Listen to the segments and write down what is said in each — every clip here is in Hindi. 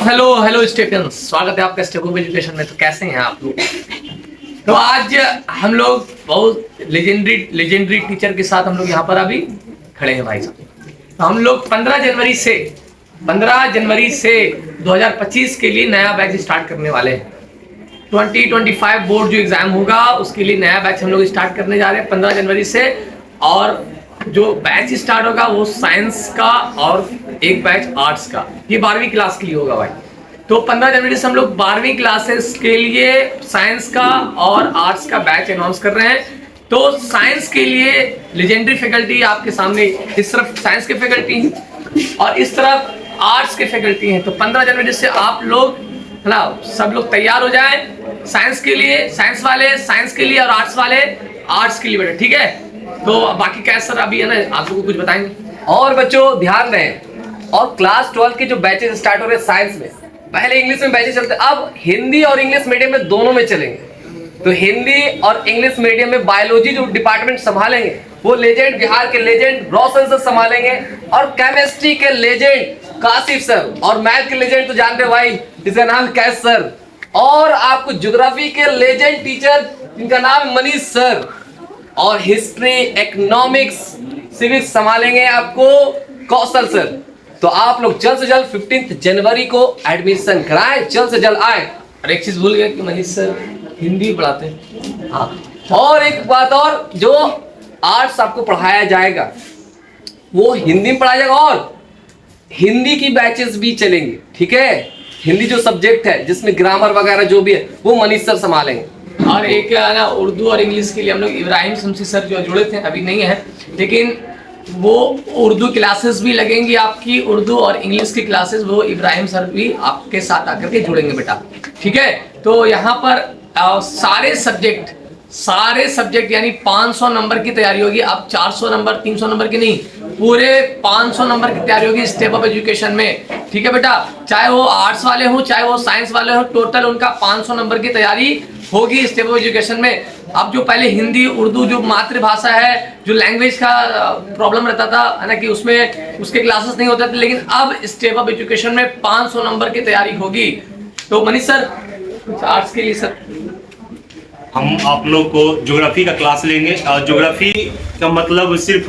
हेलो हेलो स्टूडेंट्स, स्वागत है आपका स्टेप एजुकेशन में। तो कैसे हैं आप लोग? तो आज हम लोग बहुत लेजेंडरी टीचर के साथ हम लोग यहाँ पर अभी खड़े हैं भाई साहब। तो हम लोग 15 जनवरी से 2025 के लिए नया बैच स्टार्ट करने वाले हैं। 2025 बोर्ड जो एग्जाम होगा उसके लिए नया बैच हम लोग स्टार्ट करने जा रहे हैं 15 जनवरी से। और जो बैच स्टार्ट होगा वो साइंस का और एक बैच आर्ट्स का, ये 12वीं क्लास के लिए होगा भाई। तो 15 जनवरी से हम लोग 12वीं क्लासेस के लिए साइंस का और आर्ट्स का बैच अनाउंस कर रहे हैं। तो साइंस के लिए लेजेंडरी फैकल्टी आपके सामने, इस तरफ साइंस के फैकल्टी और इस तरफ आर्ट्स के फैकल्टी हैं। तो 15 जनवरी से आप लोग है ना, सब लोग तैयार हो जाएं। साइंस के लिए साइंस वाले साइंस के लिए और आर्ट्स वाले आर्ट्स के लिए बेटा, ठीक है। तो बाकी क्या सर अभी है ना, आप लोगों को कुछ बताएंगे। और बच्चों ध्यान दें, और क्लास 12 के जो बैचेस स्टार्ट हो रहे हैं साइंस में, पहले इंग्लिश में बैचेस चलते हैं, अब हिंदी और इंग्लिश मीडियम में दोनों में चलेंगे। तो हिंदी और इंग्लिश मीडियम में बायोलॉजी जो डिपार्टमेंट संभालेंगे वो लेजेंड, बिहार के लेजेंड रोशन सर संभालेंगे, और केमिस्ट्री के लेजेंड काशिफ सर, और मैथ के लेजेंड तो जानते हो भाई, जिसका नाम कैश सर, और आपको ज्योग्राफी के लेजेंड टीचर जिनका नाम मनीष सर, और हिस्ट्री, इकोनॉमिक्स, सिविक्स संभालेंगे आपको कौशल सर। तो आप लोग जल्द से जल्द 15 जनवरी को एडमिशन कराएं, जल्द से जल्द आए। और एक चीज भूल गए कि मनीष सर हिंदी पढ़ाते हैं। हाँ, और एक बात और, जो आर्ट्स आपको पढ़ाया जाएगा वो हिंदी में पढ़ाया जाएगा, और हिंदी की बैचेस भी चलेंगे, ठीक है। हिंदी जो सब्जेक्ट है जिसमें ग्रामर वगैरह जो भी है वो मनीष सर संभालेंगे। और एक है ना, उर्दू और इंग्लिश के लिए हम लोग इब्राहिम शमसी सर जो जुड़े थे, अभी नहीं है, लेकिन वो उर्दू क्लासेस भी लगेंगी आपकी, उर्दू और इंग्लिश की क्लासेस वो इब्राहिम सर भी आपके साथ आकर के जुड़ेंगे बेटा, ठीक है। तो यहाँ पर सारे सब्जेक्ट यानी 500 नंबर की तैयारी होगी। अब 400 नंबर 300 नंबर की नहीं, पूरे 500 नंबर की तैयारी होगी स्टेप अप एजुकेशन में, ठीक है बेटा। चाहे वो आर्ट्स वाले हो चाहे वो साइंस वाले हो, टोटल उनका 500 नंबर की तैयारी होगी स्टेप अप एजुकेशन में। अब जो पहले हिंदी उर्दू जो मातृभाषा है, जो लैंग्वेज का प्रॉब्लम रहता था है ना, कि उसमें उसके क्लासेस नहीं होते थे, लेकिन अब स्टेप अप एजुकेशन में 500 नंबर की तैयारी होगी। तो मनीष सर कुछ आर्ट्स के लिए सर। हम आप लोग को ज्योग्राफी का क्लास लेंगे, और ज्योग्राफी का मतलब सिर्फ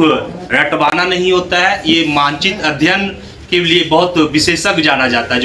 रटवाना नहीं होता है, ये मानचित्र अध्ययन के लिए बहुत विशेषज्ञ जाना जाता है।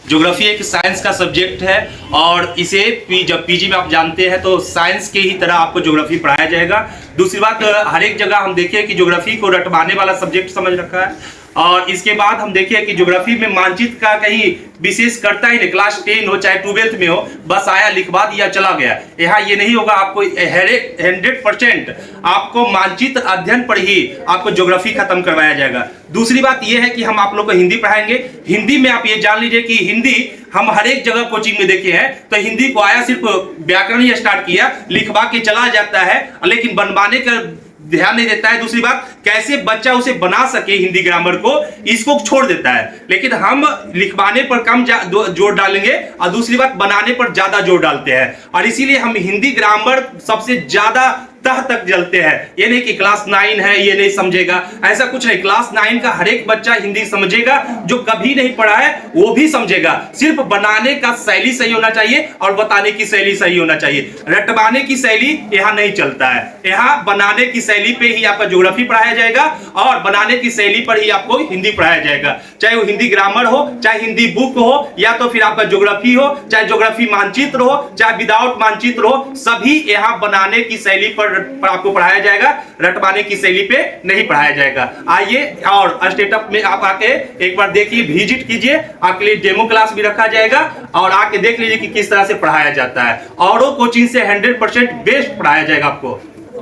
ज्योग्राफी एक साइंस का सब्जेक्ट है, और इसे जब पीजी में आप जानते हैं तो साइंस के ही तरह आपको ज्योग्राफी पढ़ाया जाएगा। दूसरी बात, हर एक जगह हम देखें कि ज्योग्राफी को रटवाने वाला सब्जेक्ट समझ रखा है। और इसके बाद हम देखिए कि ज्योग्राफी में मानचित्र का कहीं विशेष करता ही नहीं, क्लास 10 हो चाहे 12th में हो, बस आया लिखवा दिया चला गया। यहाँ ये नहीं होगा, आपको 100% आपको मानचित्र अध्ययन पर ही आपको ज्योग्राफी खत्म करवाया जाएगा। दूसरी बात ये है कि हम आप लोग को हिंदी पढ़ाएंगे। हिंदी में आप ये जान लीजिए कि हिंदी हम हर एक जगह कोचिंग में देखे हैं, तो हिंदी को आया सिर्फ व्याकरण ही स्टार्ट किया, लिखवा के चला जाता है, लेकिन बनवाने का ध्यान नहीं देता है। दूसरी बात, कैसे बच्चा उसे बना सके हिंदी ग्रामर को, इसको छोड़ देता है। लेकिन हम लिखवाने पर कम जोर डालेंगे, और दूसरी बात बनाने पर ज्यादा जोर डालते हैं, और इसीलिए हम हिंदी ग्रामर सबसे ज्यादा तह तक जलते हैं। ये नहीं कि क्लास 9 है ये नहीं समझेगा, ऐसा कुछ नहीं। क्लास 9 का हर एक बच्चा हिंदी समझेगा, जो कभी नहीं पढ़ा है वो भी समझेगा। सिर्फ बनाने का शैली सही होना चाहिए और बताने की शैली सही होना चाहिए। रटवाने की शैली यहाँ नहीं चलता है। यहाँ बनाने की शैली पे ही आपका ज्योग्राफी पढ़ाया जाएगा, और बनाने की शैली पर ही आपको हिंदी पढ़ाया जाएगा। चाहे वो हिंदी ग्रामर हो, चाहे हिंदी बुक हो, या तो फिर आपका ज्योग्राफी हो, चाहे ज्योग्राफी मानचित्र हो, चाहे विदाउट मानचित्र हो, सभी यहाँ बनाने की शैली पर आपको पढ़ाया जाएगा, रटवाने की शैली पे नहीं पढ़ाया जाएगा। आइए और स्टेटअप में आप आके एक बार देखिए, विजिट कीजिए, आपके लिए डेमो क्लास भी रखा जाएगा, और आके देख लीजिए कि किस तरह से पढ़ाया जाता है। औरों कोचिंग से 100% बेस्ट पढ़ाया जाएगा आपको।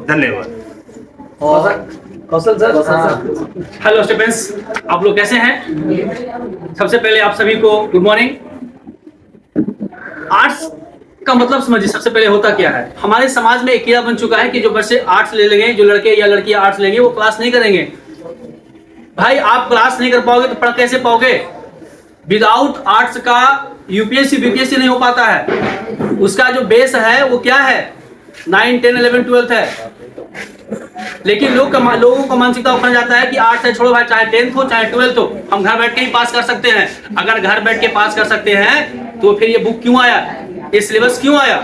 धन्यवाद। कौशल सर। हेलो स्टूडेंट्स, आप लोग कैसे हैं? सबसे पहले आप सभी को गुड मॉर्निंग। आर्ट्स का मतलब समझिए, सबसे पहले होता क्या है। हमारे समाज में एक कीड़ा बन चुका है कि जो बच्चे आर्ट्स ले लेंगे, जो लड़के या लड़कियां आर्ट्स लेंगे, वो क्लास नहीं करेंगे। भाई आप क्लास नहीं कर पाओगे तो पढ़ कैसे पाओगे? विदाउट आर्ट्स का यूपीएससी बीपीएससी नहीं हो पाता है। उसका जो बेस है वो क्या है? 9, 10, 11, 12 है। लेकिन लोगों को मानसिकता बन जाता है कि आर्ट्स है छोड़ो भाई, चाहे 10th हो चाहे 12th हो, हम घर बैठ के ही पास कर सकते हैं। अगर घर बैठ के पास कर सकते हैं तो फिर ये बुक क्यों आया, ये सिलेबस क्यों आया?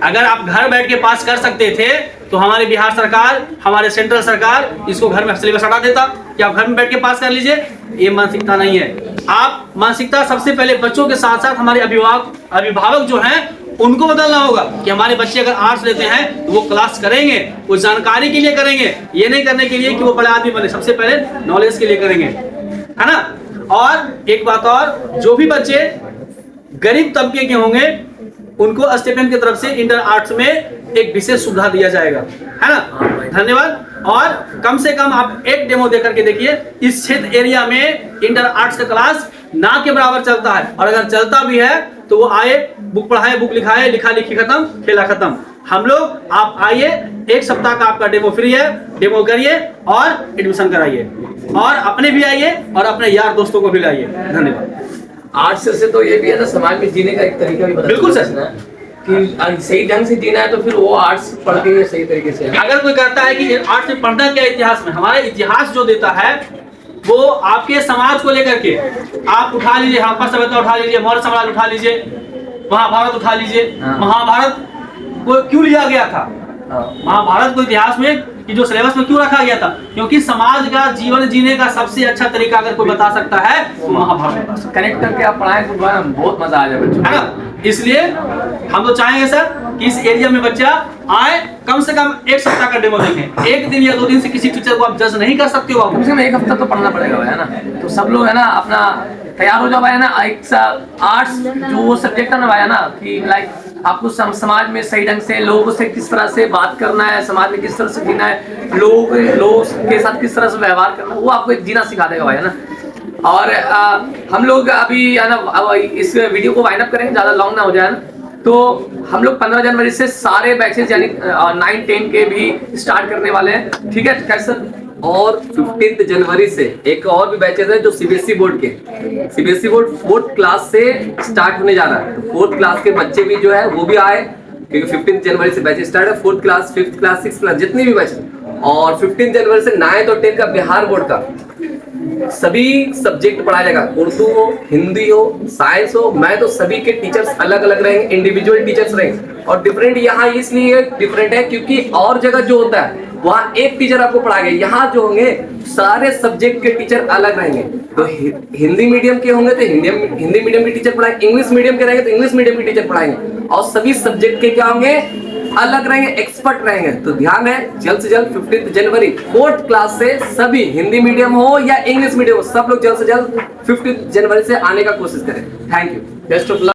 अगर आप घर बैठ के पास कर सकते थे तो हमारे बिहार सरकार, हमारे सेंट्रल सरकार इसको घर में सिलेबस हटा देता कि आप घर में बैठ के पास कर लीजिए। ये मानसिकता नहीं है। आप मानसिकता सबसे पहले बच्चों के साथ साथ हमारे अभिभावक जो हैं उनको बदलना होगा कि हमारे बच्चे अगर आर्ट्स लेते हैं तो वो क्लास करेंगे, वो जानकारी के लिए करेंगे, ये नहीं करने के लिए कि वो बड़े आदमी बने। सबसे पहले नॉलेज के लिए करेंगे, है ना। और एक बात और, जो भी बच्चे गरीब तबके के होंगे उनको स्टेपन की तरफ से इंटर आर्ट्स में एक विशेष सुविधा दिया जाएगा, है ना। धन्यवाद। और कम से कम आप एक डेमो देकर के देखिए, इस क्षेत्र एरिया में इंटर आर्ट्स का क्लास ना के बराबर चलता है, और अगर चलता भी है तो वो आए, बुक पढ़ाए, बुक लिखाए, लिखा लिखी खत्म, खेला खत्म। हम लोग, आप आइए, एक सप्ताह का आपका डेमो फ्री है, डेमो करिए और एडमिशन कराइए, और अपने भी आइए और अपने यार दोस्तों को भी लाइए। धन्यवाद। आर्ट्स से तो ये भी है ना, समाज में जीने का एक तरीका भी बिल्कुल सर, कि सही ढंग से जीना है तो फिर वो आर्ट्स पढ़ के सही तरीके से। अगर कोई कहता है कि आर्ट्स में पढ़ना क्या इतिहास में, हमारा इतिहास जो देता है वो आपके समाज को लेकर के, आप उठा लीजिए, हड़प्पा सभ्यता उठा लीजिए, मौर्य साम्राज्य उठा लीजिए, महाभारत उठा लीजिए। महाभारत को क्यों लिया गया था? महाभारत को इतिहास में कि जो सिलेबस में क्यों रखा गया था? क्योंकि समाज का जीवन जीने का सबसे अच्छा तरीका अगर कोई बता सकता है तो महाभारत। कनेक्ट करके आप पढ़ाएं तो बहुत मजा आ जाए बच्चों, है ना। इसलिए हम तो चाहेंगे सर कि इस एरिया में बच्चा आए, कम से कम एक सप्ताह का डेमो देखें। एक दिन या 2 दिन से किसी टीचर को आप जज नहीं कर सकते हो, कम से कम एक हफ्ता तो पढ़ना पड़ेगा, है ना। तो सब लोग है ना अपना तैयार हो जाओ भाई, है ना। एक आर्ट्स जो वो सब्जेक्ट है ना भाई, है ना, कि लाइक आपको समाज में सही ढंग से लोगों से किस तरह से बात करना है, समाज में किस तरह से जीना है, लोगों के साथ किस तरह से व्यवहार करना है, वो आपको एक जीना सिखा देगा भाई, है ना। और हम लोग अभी है ना इस वीडियो को वाइंड अप करेंगे, ज़्यादा लॉन्ग ना हो जाए ना। तो हम लोग 15 जनवरी से सारे बैचेस यानी 9-10 के भी स्टार्ट करने वाले हैं, ठीक है कैसे। और 15 जनवरी से एक और भी बैचेस है जो सीबीएसई बोर्ड के, सीबीएसई बोर्ड 4th क्लास से स्टार्ट होने जा रहा है। तो 4th क्लास के बच्चे भी जो है वो भी आए, क्योंकि 15 जनवरी से बैचेस स्टार्ट है। 4th class, 5th class, 6th class, जितनी भी बैचेस, और 15 जनवरी से 9th और 10th का बिहार बोर्ड का सभी सब्जेक्ट पढ़ाया जाएगा। उर्दू हो, हिंदी हो, साइंस हो, मैथ हो, सभी के टीचर्स अलग अलग रहेंगे, इंडिविजुअल टीचर्स रहेंगे। और डिफरेंट यहाँ इसलिए डिफरेंट है क्योंकि और जगह जो होता है वहाँ एक टीचर आपको पढ़ाएगा, यहाँ जो होंगे सारे सब्जेक्ट के टीचर अलग रहेंगे। तो हिंदी मीडियम के होंगे तो हिंदी मीडियम के टीचर पढ़ाएंगे, इंग्लिश मीडियम के रहेंगे तो इंग्लिश मीडियम के टीचर पढ़ाएंगे, और सभी सब्जेक्ट के क्या होंगे, अलग रहेंगे, एक्सपर्ट रहेंगे। तो ध्यान है, जल्द से जल्द 15 जनवरी 4th क्लास से सभी हिंदी मीडियम हो या इंग्लिश मीडियम हो, सब लोग जल्द से जल्द 15 जनवरी से आने का कोशिश करें। Thank you, best of luck.